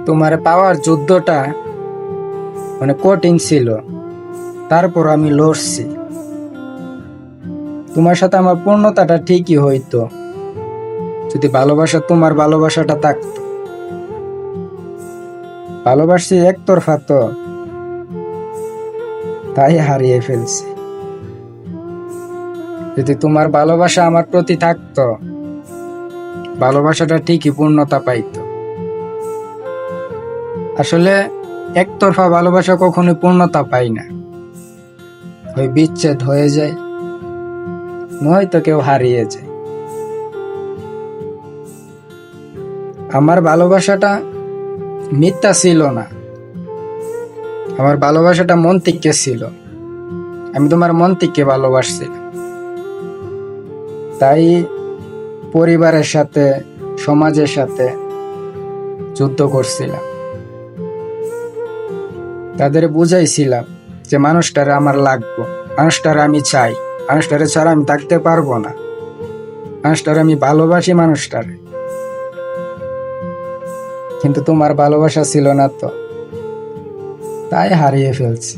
তোমার পাওয়ার যুদ্ধটা কঠিন ছিল, তারপর আমি লড়ছি। তোমার সাথে আমার পূর্ণতাটা ঠিকই হইতো যদি তোমার ভালোবাসাটা থাকতো। ভালোবাসছি একতরফা তো, তাই হারিয়ে ফেলছি। যদি তোমার ভালোবাসা আমার প্রতি থাকতো, ভালোবাসাটা ঠিকই পূর্ণতা পাইতো। আসলে একতরফা ভালোবাসা কখনোই পূর্ণতা পায় না, ওই বিচ্ছেদ হয়ে যায়, নয়তো কেউ হারিয়ে যায়। আমার ভালোবাসাটা মিথ্যা ছিল না, আমার ভালোবাসাটা মন থেকে ছিল। আমি তোমার মন থেকে ভালোবাসছিলাম, তাই পরিবারের সাথে, সমাজের সাথে যুদ্ধ করছিলাম। তাদের বুঝাইছিলাম যে মানুষটারে আমার লাগবে, মানুষটারে আমি চাই, মানুষটারে ছাড়া আমি থাকতে পারবো না, মানুষটারে আমি ভালোবাসি, মানুষটারে। কিন্তু তোমার ভালোবাসা ছিল না তো, তাই হারিয়ে ফেলছি।